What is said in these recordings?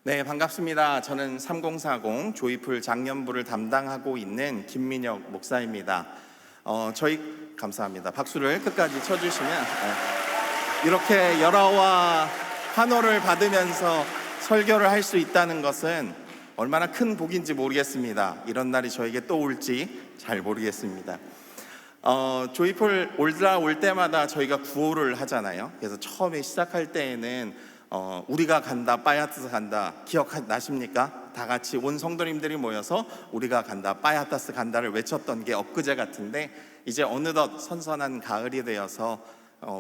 네, 반갑습니다. 저는 3040 조이풀 장년부를 담당하고 있는 김민혁 목사입니다. 감사합니다. 박수를 끝까지 쳐주시면 이렇게 열화와 환호를 받으면서 설교를 할 수 있다는 것은 얼마나 큰 복인지 모르겠습니다. 이런 날이 저에게 또 올지 잘 모르겠습니다. 조이풀 올 때마다 저희가 구호를 하잖아요. 그래서 처음에 시작할 때에는 우리가 간다, 빠야타스 간다 기억나십니까? 다 같이 온 성도님들이 모여서 우리가 간다, 빠야타스 간다를 외쳤던 게 엊그제 같은데, 이제 어느덧 선선한 가을이 되어서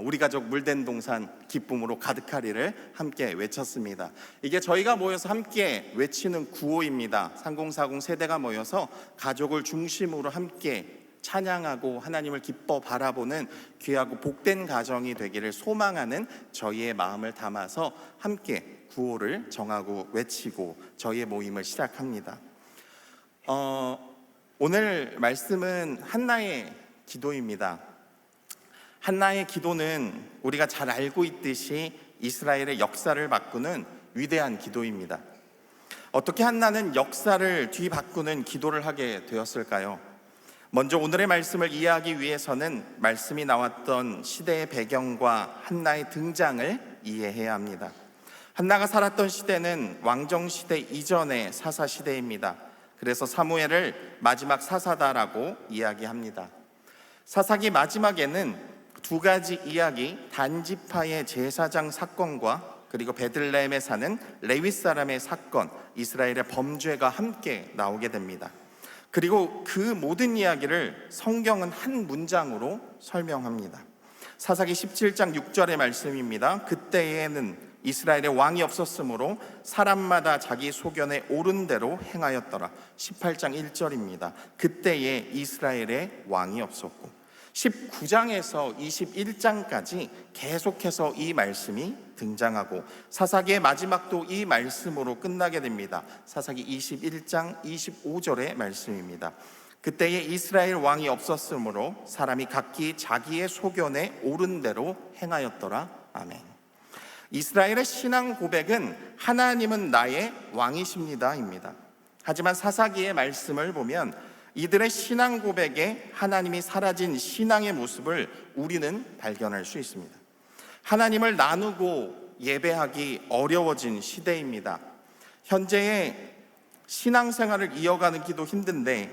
우리 가족 물된 동산 기쁨으로 가득하리를 함께 외쳤습니다. 이게 저희가 모여서 함께 외치는 구호입니다. 3040 세대가 모여서 가족을 중심으로 함께 찬양하고 하나님을 기뻐 바라보는 귀하고 복된 가정이 되기를 소망하는 저희의 마음을 담아서 함께 구호를 정하고 외치고 저희의 모임을 시작합니다. 오늘 말씀은 한나의 기도입니다. 한나의 기도는 우리가 잘 알고 있듯이 이스라엘의 역사를 바꾸는 위대한 기도입니다. 어떻게 한나는 역사를 뒤바꾸는 기도를 하게 되었을까요? 먼저 오늘의 말씀을 이해하기 위해서는 말씀이 나왔던 시대의 배경과 한나의 등장을 이해해야 합니다. 한나가 살았던 시대는 왕정시대 이전의 사사시대입니다. 그래서 사무엘을 마지막 사사다라고 이야기합니다. 사사기 마지막에는 두 가지 이야기, 단지파의 제사장 사건과 그리고 베들레헴에 사는 레위 사람의 사건, 이스라엘의 범죄가 함께 나오게 됩니다. 그리고 그 모든 이야기를 성경은 한 문장으로 설명합니다. 사사기 17장 6절의 말씀입니다. 그때에는 이스라엘에 왕이 없었으므로 사람마다 자기 소견에 옳은 대로 행하였더라. 18장 1절입니다. 그때에 이스라엘에 왕이 없었고, 19장에서 21장까지 계속해서 이 말씀이 등장하고 사사기의 마지막도 이 말씀으로 끝나게 됩니다. 사사기 21장 25절의 말씀입니다. 그때에 이스라엘 왕이 없었으므로 사람이 각기 자기의 소견에 옳은 대로 행하였더라. 아멘. 이스라엘의 신앙 고백은 하나님은 나의 왕이십니다입니다. 하지만 사사기의 말씀을 보면 이들의 신앙 고백에 하나님이 사라진 신앙의 모습을 우리는 발견할 수 있습니다. 하나님을 나누고 예배하기 어려워진 시대입니다. 현재의 신앙생활을 이어가기도 힘든데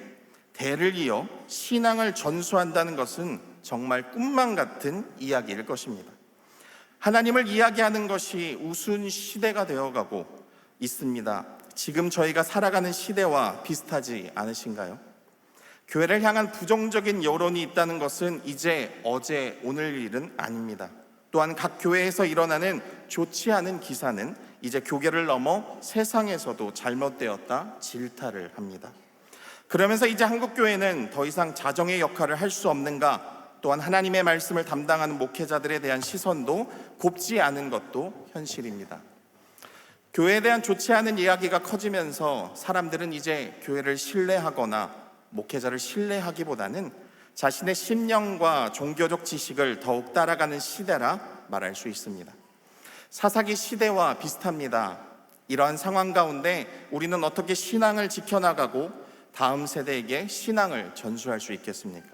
대를 이어 신앙을 전수한다는 것은 정말 꿈만 같은 이야기일 것입니다. 하나님을 이야기하는 것이 우스운 시대가 되어가고 있습니다. 지금 저희가 살아가는 시대와 비슷하지 않으신가요? 교회를 향한 부정적인 여론이 있다는 것은 이제 어제 오늘 일은 아닙니다. 또한 각 교회에서 일어나는 좋지 않은 기사는 이제 교계를 넘어 세상에서도 잘못되었다 질타를 합니다. 그러면서 이제 한국교회는 더 이상 자정의 역할을 할 수 없는가, 또한 하나님의 말씀을 담당하는 목회자들에 대한 시선도 곱지 않은 것도 현실입니다. 교회에 대한 좋지 않은 이야기가 커지면서 사람들은 이제 교회를 신뢰하거나 목회자를 신뢰하기보다는 자신의 신념과 종교적 지식을 더욱 따라가는 시대라 말할 수 있습니다. 사사기 시대와 비슷합니다. 이러한 상황 가운데 우리는 어떻게 신앙을 지켜나가고 다음 세대에게 신앙을 전수할 수 있겠습니까?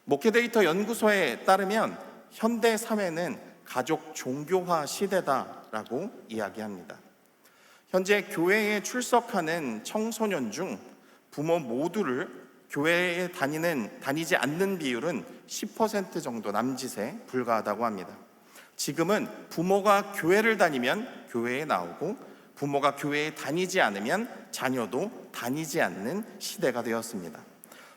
목회데이터 연구소에 따르면 현대 사회는 가족 종교화 시대다라고 이야기합니다. 현재 교회에 출석하는 청소년 중 부모 모두를 교회에 다니지 않는 비율은 10% 정도 남짓에 불과하다고 합니다. 지금은 부모가 교회를 다니면 교회에 나오고 부모가 교회에 다니지 않으면 자녀도 다니지 않는 시대가 되었습니다.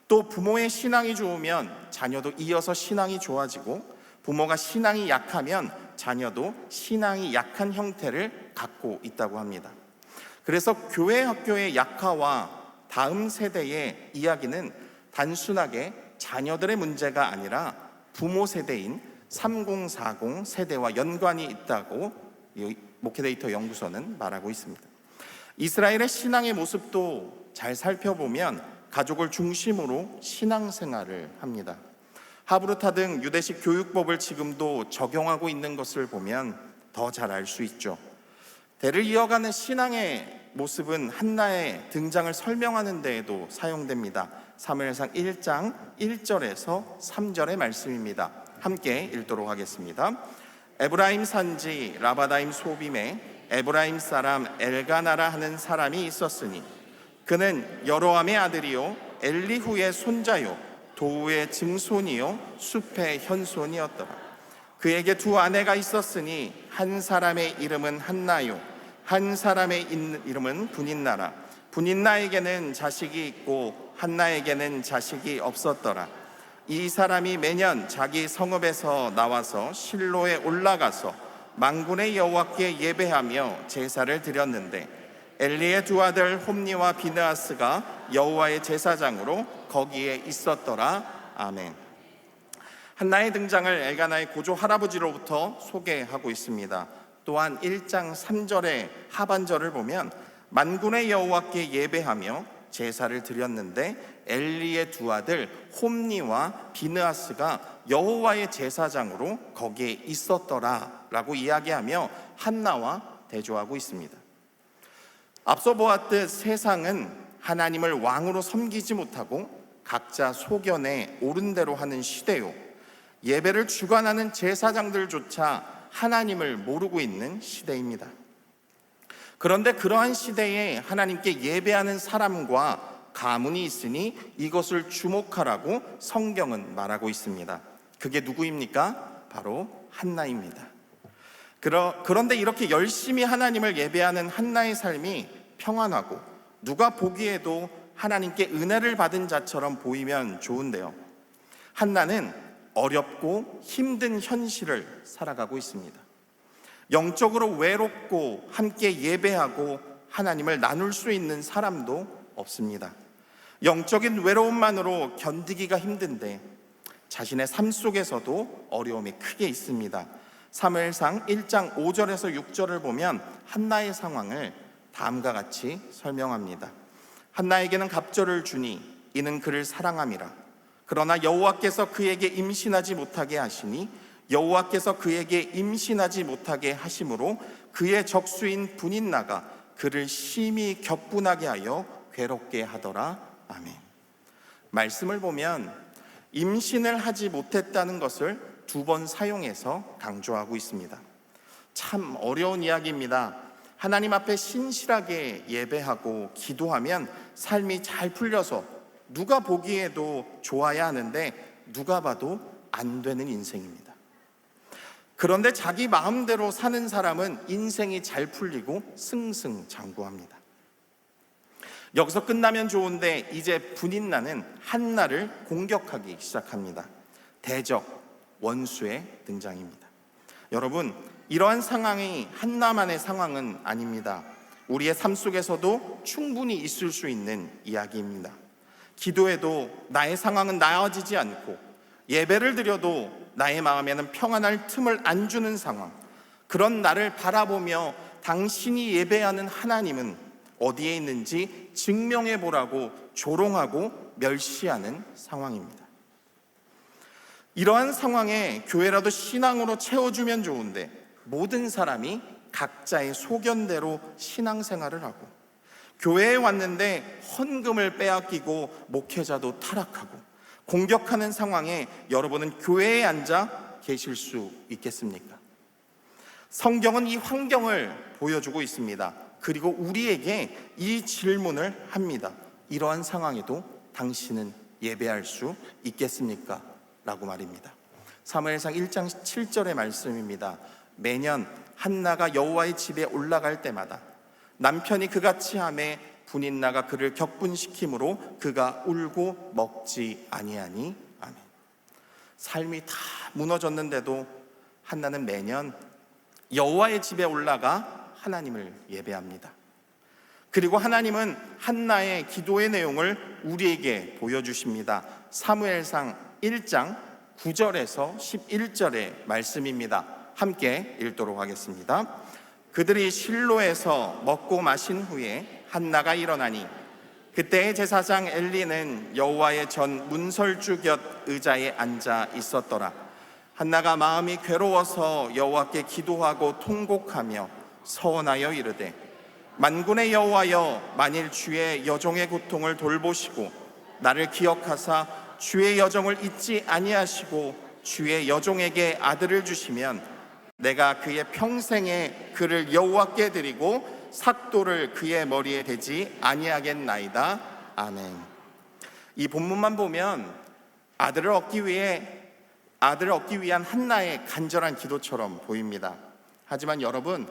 또 부모의 신앙이 좋으면 자녀도 이어서 신앙이 좋아지고, 부모가 신앙이 약하면 자녀도 신앙이 약한 형태를 갖고 있다고 합니다. 그래서 교회 학교의 약화와 다음 세대의 이야기는 단순하게 자녀들의 문제가 아니라 부모 세대인 3040 세대와 연관이 있다고 목회데이터 연구소는 말하고 있습니다. 이스라엘의 신앙의 모습도 잘 살펴보면 가족을 중심으로 신앙생활을 합니다. 하브르타 등 유대식 교육법을 지금도 적용하고 있는 것을 보면 더 잘 알 수 있죠. 대를 이어가는 신앙의 모습은 한나의 등장을 설명하는 데에도 사용됩니다. 사무엘상 1장 1절에서 3절의 말씀입니다. 함께 읽도록 하겠습니다. 에브라임 산지 라바다임 소빔에 에브라임 사람 엘가나라 하는 사람이 있었으니 그는 여로암의 아들이요 엘리후의 손자요 도우의 증손이요 숲의 현손이었더라. 그에게 두 아내가 있었으니 한 사람의 이름은 한나요 한 사람의 이름은 분인나라. 분인나에게는 자식이 있고 한나에게는 자식이 없었더라. 이 사람이 매년 자기 성읍에서 나와서 실로에 올라가서 만군의 여호와께 예배하며 제사를 드렸는데 엘리의 두 아들 홈니와 비느하스가 여호와의 제사장으로 거기에 있었더라. 아멘. 한나의 등장을 엘가나의 고조 할아버지로부터 소개하고 있습니다. 또한 1장 3절의 하반절을 보면 만군의 여호와께 예배하며 제사를 드렸는데 엘리의 두 아들 홈니와 비느하스가 여호와의 제사장으로 거기에 있었더라 라고 이야기하며 한나와 대조하고 있습니다. 앞서 보았듯 세상은 하나님을 왕으로 섬기지 못하고 각자 소견에 옳은 대로 하는 시대요, 예배를 주관하는 제사장들조차 하나님을 모르고 있는 시대입니다. 그런데 그러한 시대에 하나님께 예배하는 사람과 가문이 있으니 이것을 주목하라고 성경은 말하고 있습니다. 그게 누구입니까? 바로 한나입니다. 그런데 이렇게 열심히 하나님을 예배하는 한나의 삶이 평안하고 누가 보기에도 하나님께 은혜를 받은 자처럼 보이면 좋은데요, 한나는 어렵고 힘든 현실을 살아가고 있습니다. 영적으로 외롭고 함께 예배하고 하나님을 나눌 수 있는 사람도 없습니다. 영적인 외로움만으로 견디기가 힘든데 자신의 삶 속에서도 어려움이 크게 있습니다. 사무엘상 1장 5절에서 6절을 보면 한나의 상황을 다음과 같이 설명합니다. 한나에게는 갑절을 주니 이는 그를 사랑함이라. 그러나 여호와께서 그에게 임신하지 못하게 하시니 여호와께서 그에게 임신하지 못하게 하심으로 그의 적수인 분인나가 그를 심히 격분하게 하여 괴롭게 하더라. 아멘. 말씀을 보면 임신을 하지 못했다는 것을 두 번 사용해서 강조하고 있습니다. 참 어려운 이야기입니다. 하나님 앞에 신실하게 예배하고 기도하면 삶이 잘 풀려서 누가 보기에도 좋아야 하는데 누가 봐도 안 되는 인생입니다. 그런데 자기 마음대로 사는 사람은 인생이 잘 풀리고 승승장구합니다. 여기서 끝나면 좋은데 이제 분인나는 한나를 공격하기 시작합니다. 대적, 원수의 등장입니다. 여러분, 이러한 상황이 한나만의 상황은 아닙니다. 우리의 삶 속에서도 충분히 있을 수 있는 이야기입니다. 기도해도 나의 상황은 나아지지 않고 예배를 드려도 나의 마음에는 평안할 틈을 안 주는 상황, 그런 나를 바라보며 당신이 예배하는 하나님은 어디에 있는지 증명해 보라고 조롱하고 멸시하는 상황입니다. 이러한 상황에 교회라도 신앙으로 채워주면 좋은데 모든 사람이 각자의 소견대로 신앙생활을 하고 교회에 왔는데 헌금을 빼앗기고 목회자도 타락하고 공격하는 상황에 여러분은 교회에 앉아 계실 수 있겠습니까? 성경은 이 환경을 보여주고 있습니다. 그리고 우리에게 이 질문을 합니다. 이러한 상황에도 당신은 예배할 수 있겠습니까? 라고 말입니다. 사무엘상 1장 7절의 말씀입니다. 매년 한나가 여호와의 집에 올라갈 때마다 남편이 그같이 하매 분인나가 그를 격분시키므로 그가 울고 먹지 아니하니. 아멘. 삶이 다 무너졌는데도 한나는 매년 여호와의 집에 올라가 하나님을 예배합니다. 그리고 하나님은 한나의 기도의 내용을 우리에게 보여주십니다. 사무엘상 1장 9절에서 11절의 말씀입니다. 함께 읽도록 하겠습니다. 그들이 실로에서 먹고 마신 후에 한나가 일어나니 그때의 제사장 엘리는 여호와의 전 문설주 곁 의자에 앉아 있었더라. 한나가 마음이 괴로워서 여호와께 기도하고 통곡하며 서원하여 이르되 만군의 여호와여, 만일 주의 여종의 고통을 돌보시고 나를 기억하사 주의 여종을 잊지 아니하시고 주의 여종에게 아들을 주시면 내가 그의 평생에 그를 여호와께 드리고 삭도를 그의 머리에 대지 아니하겠나이다. 아멘. 이 본문만 보면 아들을 얻기 위한 한나의 간절한 기도처럼 보입니다. 하지만 여러분,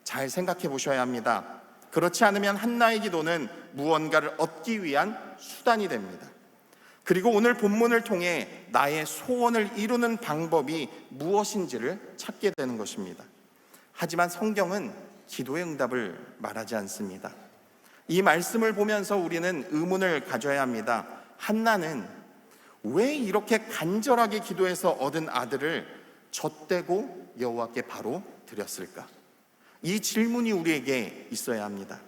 잘 생각해 보셔야 합니다. 그렇지 않으면 한나의 기도는 무언가를 얻기 위한 수단이 됩니다. 그리고 오늘 본문을 통해 나의 소원을 이루는 방법이 무엇인지를 찾게 되는 것입니다. 하지만 성경은 기도의 응답을 말하지 않습니다. 이 말씀을 보면서 우리는 의문을 가져야 합니다. 한나는 왜 이렇게 간절하게 기도해서 얻은 아들을 젖대고 여호와께 바로 드렸을까? 이 질문이 우리에게 있어야 합니다.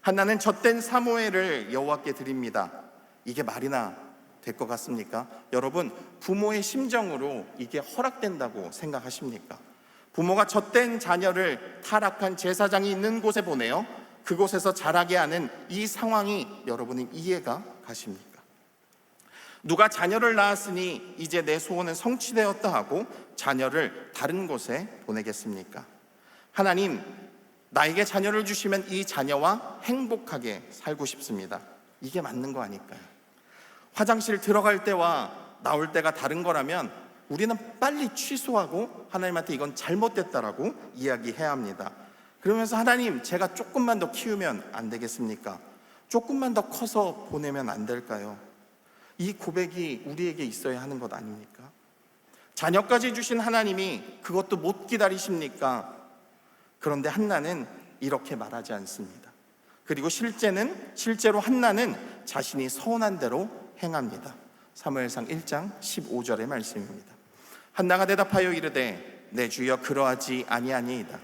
한나는 젖된 사무엘을 여호와께 드립니다. 이게 말이나 될 것 같습니까? 여러분, 부모의 심정으로 이게 허락된다고 생각하십니까? 부모가 젖된 자녀를 타락한 제사장이 있는 곳에 보내요. 그곳에서 자라게 하는 이 상황이 여러분은 이해가 가십니까? 누가 자녀를 낳았으니 이제 내 소원은 성취되었다 하고 자녀를 다른 곳에 보내겠습니까? 하나님, 나에게 자녀를 주시면 이 자녀와 행복하게 살고 싶습니다. 이게 맞는 거 아닐까요? 화장실 들어갈 때와 나올 때가 다른 거라면 우리는 빨리 취소하고 하나님한테 이건 잘못됐다라고 이야기해야 합니다. 그러면서 하나님, 제가 조금만 더 키우면 안 되겠습니까? 조금만 더 커서 보내면 안 될까요? 이 고백이 우리에게 있어야 하는 것 아닙니까? 자녀까지 주신 하나님이 그것도 못 기다리십니까? 그런데 한나는 이렇게 말하지 않습니다. 그리고 실제로 한나는 자신이 서운한 대로 행합니다. 사무엘상 1장 15절의 말씀입니다. 한나가 대답하여 이르되 내 주여 그러하지 아니하니이다.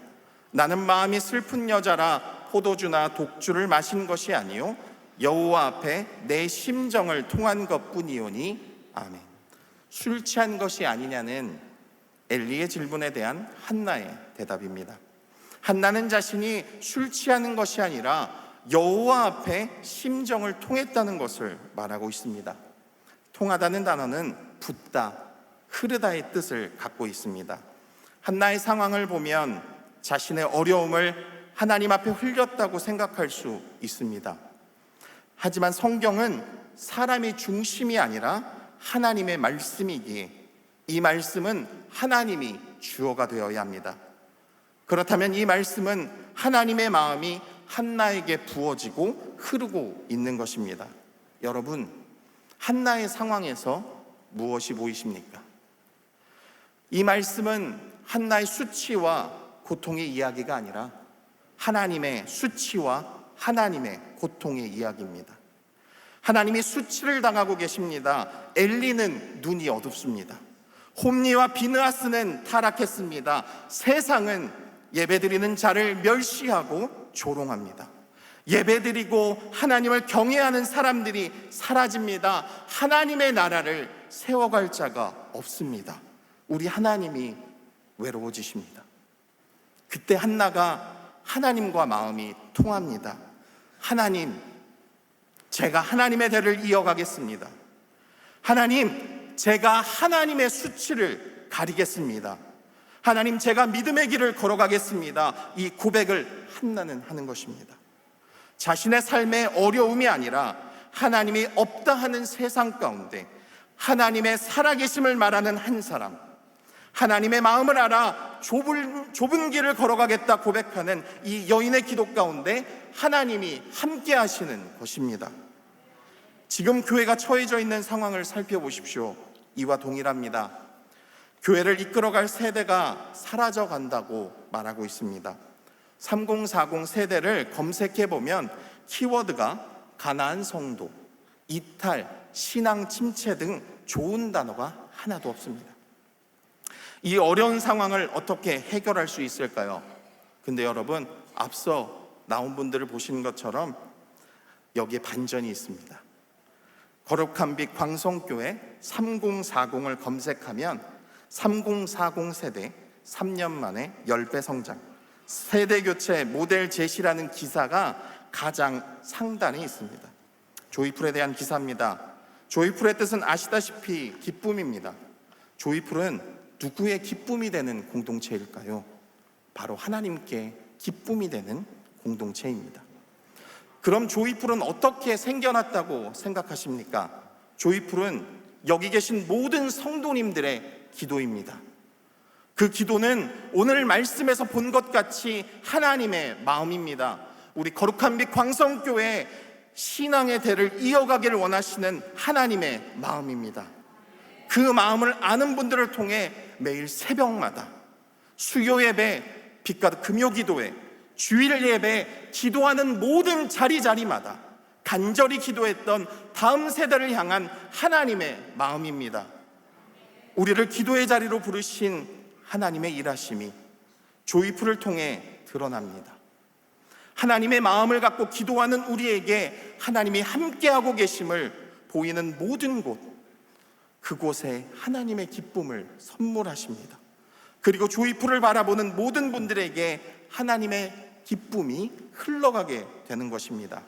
나는 마음이 슬픈 여자라 포도주나 독주를 마신 것이 아니요 여호와 앞에 내 심정을 통한 것뿐이오니 아멘. 술 취한 것이 아니냐는 엘리의 질문에 대한 한나의 대답입니다. 한나는 자신이 술 취하는 것이 아니라 여호와 앞에 심정을 통했다는 것을 말하고 있습니다. 통하다는 단어는 붓다, 흐르다의 뜻을 갖고 있습니다. 한나의 상황을 보면 자신의 어려움을 하나님 앞에 흘렸다고 생각할 수 있습니다. 하지만 성경은 사람이 중심이 아니라 하나님의 말씀이기에 이 말씀은 하나님이 주어가 되어야 합니다. 그렇다면 이 말씀은 하나님의 마음이 한나에게 부어지고 흐르고 있는 것입니다. 여러분, 한나의 상황에서 무엇이 보이십니까? 이 말씀은 한나의 수치와 고통의 이야기가 아니라 하나님의 수치와 하나님의 고통의 이야기입니다. 하나님이 수치를 당하고 계십니다. 엘리는 눈이 어둡습니다. 홈리와 비느하스는 타락했습니다. 세상은 예배드리는 자를 멸시하고 조롱합니다. 예배드리고 하나님을 경외하는 사람들이 사라집니다. 하나님의 나라를 세워갈 자가 없습니다. 우리 하나님이 외로워지십니다. 그때 한나가 하나님과 마음이 통합니다. 하나님, 제가 하나님의 대를 이어가겠습니다. 하나님, 제가 하나님의 수치를 가리겠습니다. 하나님, 제가 믿음의 길을 걸어가겠습니다. 이 고백을 한나는 하는 것입니다. 자신의 삶의 어려움이 아니라 하나님이 없다 하는 세상 가운데 하나님의 살아계심을 말하는 한 사람, 하나님의 마음을 알아 좁은 길을 걸어가겠다 고백하는 이 여인의 기도 가운데 하나님이 함께 하시는 것입니다. 지금 교회가 처해져 있는 상황을 살펴보십시오. 이와 동일합니다. 교회를 이끌어갈 세대가 사라져간다고 말하고 있습니다. 3040 세대를 검색해보면 키워드가 가나안 성도, 이탈, 신앙 침체 등 좋은 단어가 하나도 없습니다. 이 어려운 상황을 어떻게 해결할 수 있을까요? 근데 여러분, 앞서 나온 분들을 보시는 것처럼 여기에 반전이 있습니다. 거룩한 빛 광성교회 3040을 검색하면 3040 세대 3년 만에 10배 성장, 세대 교체 모델 제시라는 기사가 가장 상단에 있습니다. 조이풀에 대한 기사입니다. 조이풀의 뜻은 아시다시피 기쁨입니다. 조이풀은 누구의 기쁨이 되는 공동체일까요? 바로 하나님께 기쁨이 되는 공동체입니다. 그럼 조이풀은 어떻게 생겨났다고 생각하십니까? 조이풀은 여기 계신 모든 성도님들의 기도입니다. 그 기도는 오늘 말씀에서 본 것 같이 하나님의 마음입니다. 우리 거룩한 빛 광성교회 신앙의 대를 이어가기를 원하시는 하나님의 마음입니다. 그 마음을 아는 분들을 통해 매일 새벽마다 수요 예배, 빛과 금요 기도회, 주일 예배 기도하는 모든 자리자리마다 간절히 기도했던 다음 세대를 향한 하나님의 마음입니다. 우리를 기도의 자리로 부르신 하나님의 일하심이 조이풀을 통해 드러납니다. 하나님의 마음을 갖고 기도하는 우리에게 하나님이 함께하고 계심을 보이는 모든 곳, 그곳에 하나님의 기쁨을 선물하십니다. 그리고 조이풀을 바라보는 모든 분들에게 하나님의 기쁨이 흘러가게 되는 것입니다.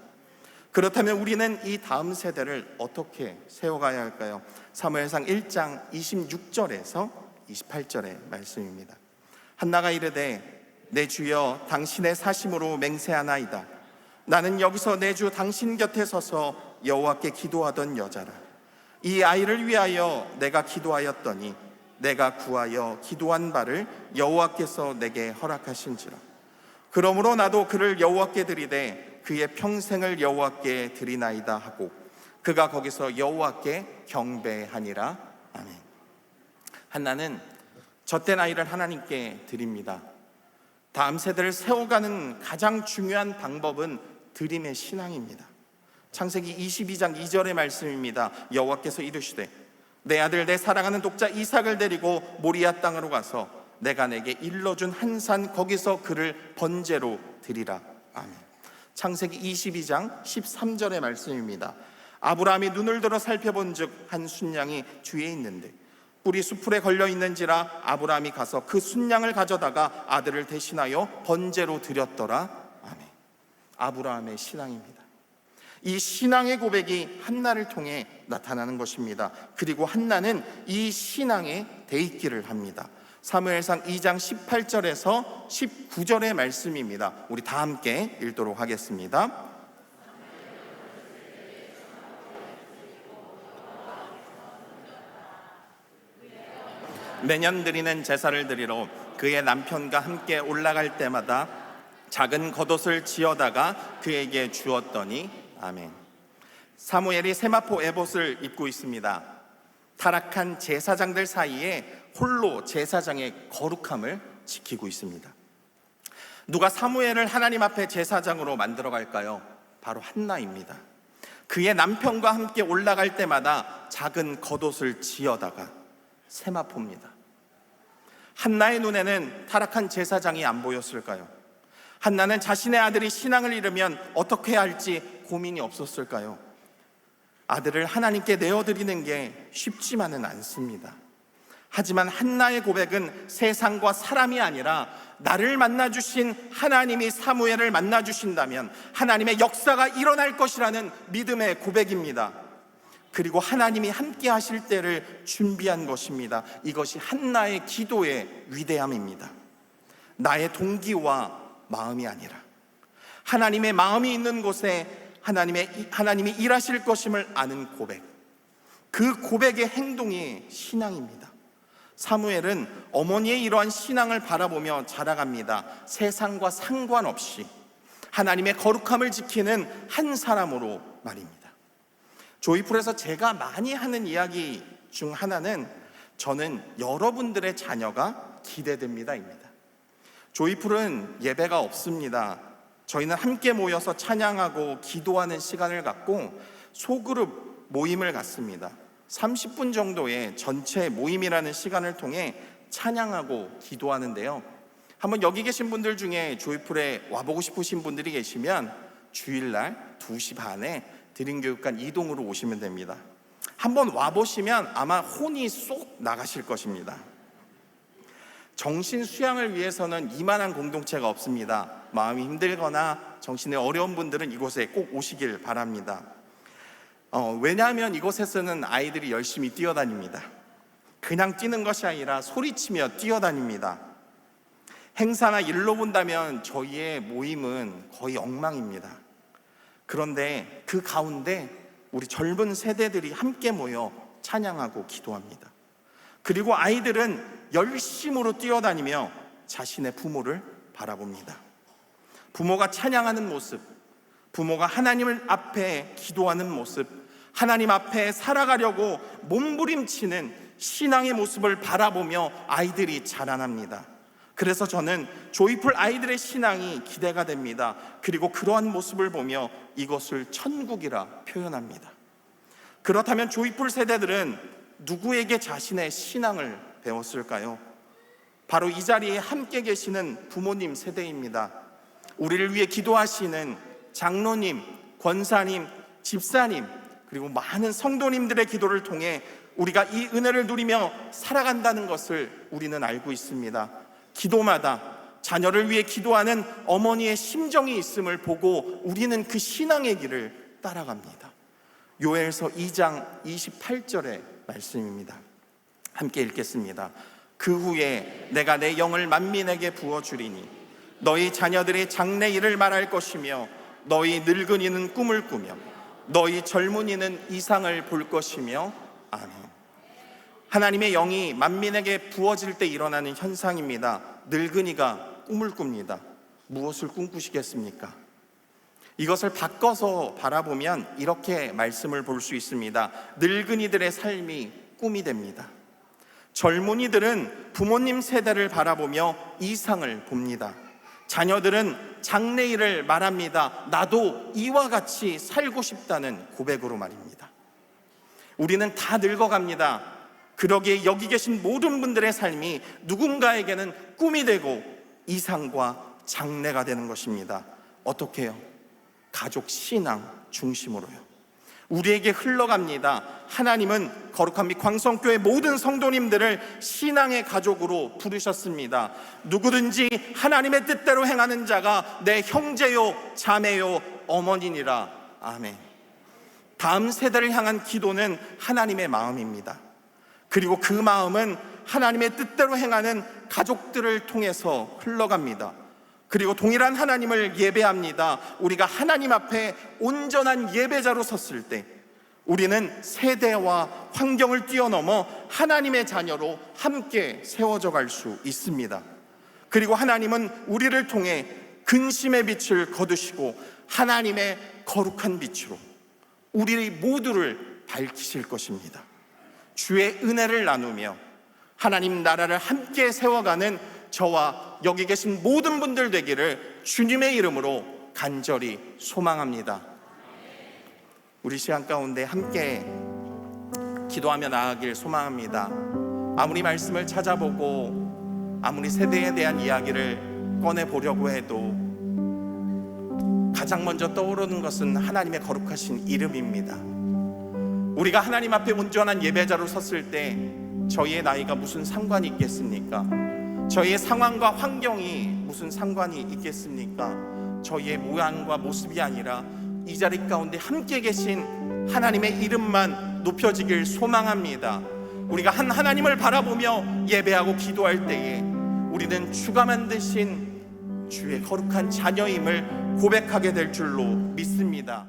그렇다면 우리는 이 다음 세대를 어떻게 세워가야 할까요? 사무엘상 1장 26절에서 28절의 말씀입니다. 한나가 이르되 내 주여 당신의 사심으로 맹세하나이다. 나는 여기서 내 주 당신 곁에 서서 여호와께 기도하던 여자라. 이 아이를 위하여 내가 기도하였더니 내가 구하여 기도한 바를 여호와께서 내게 허락하신지라. 그러므로 나도 그를 여호와께 드리되 그의 평생을 여호와께 드리나이다 하고 그가 거기서 여호와께 경배하니라. 아멘. 한나는 젖된 아이를 하나님께 드립니다. 다음 세대를 세워가는 가장 중요한 방법은 드림의 신앙입니다. 창세기 22장 2절의 말씀입니다. 여호와께서 이르시되 내 아들 내 사랑하는 독자 이삭을 데리고 모리아 땅으로 가서 내가 내게 일러준 한 산 거기서 그를 번제로 드리라. 아멘. 창세기 22장 13절의 말씀입니다. 아브라함이 눈을 들어 살펴본즉 한 순양이 뒤에 있는데 뿔이 수풀에 걸려 있는지라 아브라함이 가서 그 순양을 가져다가 아들을 대신하여 번제로 드렸더라. 아멘. 아브라함의 신앙입니다. 이 신앙의 고백이 한나를 통해 나타나는 것입니다. 그리고 한나는 이 신앙에 대있기를 합니다. 사무엘상 2장 18절에서 19절의 말씀입니다. 우리 다 함께 읽도록 하겠습니다. 매년 드리는 제사를 드리러 그의 남편과 함께 올라갈 때마다 작은 겉옷을 지어다가 그에게 주었더니 아멘. 사무엘이 세마포 에봇을 입고 있습니다. 타락한 제사장들 사이에 홀로 제사장의 거룩함을 지키고 있습니다. 누가 사무엘을 하나님 앞에 제사장으로 만들어 갈까요? 바로 한나입니다. 그의 남편과 함께 올라갈 때마다 작은 겉옷을 지어다가 세마포입니다. 한나의 눈에는 타락한 제사장이 안 보였을까요? 한나는 자신의 아들이 신앙을 잃으면 어떻게 해야 할지 고민이 없었을까요? 아들을 하나님께 내어드리는 게 쉽지만은 않습니다. 하지만 한나의 고백은 세상과 사람이 아니라 나를 만나주신 하나님이 사무엘을 만나주신다면 하나님의 역사가 일어날 것이라는 믿음의 고백입니다. 그리고 하나님이 함께 하실 때를 준비한 것입니다. 이것이 한나의 기도의 위대함입니다. 나의 동기와 마음이 아니라 하나님의 마음이 있는 곳에 하나님이 일하실 것임을 아는 고백, 그 고백의 행동이 신앙입니다. 사무엘은 어머니의 이러한 신앙을 바라보며 자라갑니다. 세상과 상관없이 하나님의 거룩함을 지키는 한 사람으로 말입니다. 조이풀에서 제가 많이 하는 이야기 중 하나는 저는 여러분들의 자녀가 기대됩니다입니다. 조이풀은 예배가 없습니다. 저희는 함께 모여서 찬양하고 기도하는 시간을 갖고 소그룹 모임을 갖습니다. 30분 정도의 전체 모임이라는 시간을 통해 찬양하고 기도하는데요. 한번 여기 계신 분들 중에 조이풀에 와보고 싶으신 분들이 계시면 주일날 2시 반에 드림교육관 이동으로 오시면 됩니다. 한번 와보시면 아마 혼이 쏙 나가실 것입니다. 정신 수양을 위해서는 이만한 공동체가 없습니다. 마음이 힘들거나 정신에 어려운 분들은 이곳에 꼭 오시길 바랍니다. 왜냐하면 이곳에서는 아이들이 열심히 뛰어다닙니다. 그냥 뛰는 것이 아니라 소리치며 뛰어다닙니다. 행사나 일로 본다면 저희의 모임은 거의 엉망입니다. 그런데 그 가운데 우리 젊은 세대들이 함께 모여 찬양하고 기도합니다. 그리고 아이들은 열심으로 뛰어다니며 자신의 부모를 바라봅니다. 부모가 찬양하는 모습, 부모가 하나님을 앞에 기도하는 모습, 하나님 앞에 살아가려고 몸부림치는 신앙의 모습을 바라보며 아이들이 자라납니다. 그래서 저는 조이풀 아이들의 신앙이 기대가 됩니다. 그리고 그러한 모습을 보며 이것을 천국이라 표현합니다. 그렇다면 조이풀 세대들은 누구에게 자신의 신앙을 배웠을까요? 바로 이 자리에 함께 계시는 부모님 세대입니다. 우리를 위해 기도하시는 장로님, 권사님, 집사님, 그리고 많은 성도님들의 기도를 통해 우리가 이 은혜를 누리며 살아간다는 것을 우리는 알고 있습니다. 기도마다 자녀를 위해 기도하는 어머니의 심정이 있음을 보고 우리는 그 신앙의 길을 따라갑니다. 요엘서 2장 28절의 말씀입니다. 함께 읽겠습니다. 그 후에 내가 내 영을 만민에게 부어주리니 너희 자녀들의 장래일을 말할 것이며 너희 늙은이는 꿈을 꾸며 너희 젊은이는 이상을 볼 것이며. 아멘. 하나님의 영이 만민에게 부어질 때 일어나는 현상입니다. 늙은이가 꿈을 꿉니다. 무엇을 꿈꾸시겠습니까? 이것을 바꿔서 바라보면 이렇게 말씀을 볼 수 있습니다. 늙은이들의 삶이 꿈이 됩니다. 젊은이들은 부모님 세대를 바라보며 이상을 봅니다. 자녀들은 장래일을 말합니다. 나도 이와 같이 살고 싶다는 고백으로 말입니다. 우리는 다 늙어갑니다. 그러기에 여기 계신 모든 분들의 삶이 누군가에게는 꿈이 되고 이상과 장래가 되는 것입니다. 어떻게 해요? 가족 신앙 중심으로요. 우리에게 흘러갑니다. 하나님은 거룩한 및 광성교회 모든 성도님들을 신앙의 가족으로 부르셨습니다. 누구든지 하나님의 뜻대로 행하는 자가 내 형제요 자매요 어머니니라. 아멘. 다음 세대를 향한 기도는 하나님의 마음입니다. 그리고 그 마음은 하나님의 뜻대로 행하는 가족들을 통해서 흘러갑니다. 그리고 동일한 하나님을 예배합니다. 우리가 하나님 앞에 온전한 예배자로 섰을 때 우리는 세대와 환경을 뛰어넘어 하나님의 자녀로 함께 세워져 갈 수 있습니다. 그리고 하나님은 우리를 통해 근심의 빛을 거두시고 하나님의 거룩한 빛으로 우리 모두를 밝히실 것입니다. 주의 은혜를 나누며 하나님 나라를 함께 세워가는 저와 여기 계신 모든 분들 되기를 주님의 이름으로 간절히 소망합니다. 우리 시간 가운데 함께 기도하며 나아가길 소망합니다. 아무리 말씀을 찾아보고 아무리 세대에 대한 이야기를 꺼내보려고 해도 가장 먼저 떠오르는 것은 하나님의 거룩하신 이름입니다. 우리가 하나님 앞에 온전한 예배자로 섰을 때 저희의 나이가 무슨 상관이 있겠습니까? 저희의 상황과 환경이 무슨 상관이 있겠습니까? 저희의 모양과 모습이 아니라 이 자리 가운데 함께 계신 하나님의 이름만 높여지길 소망합니다. 우리가 한 하나님을 바라보며 예배하고 기도할 때에 우리는 주가 만드신 주의 거룩한 자녀임을 고백하게 될 줄로 믿습니다.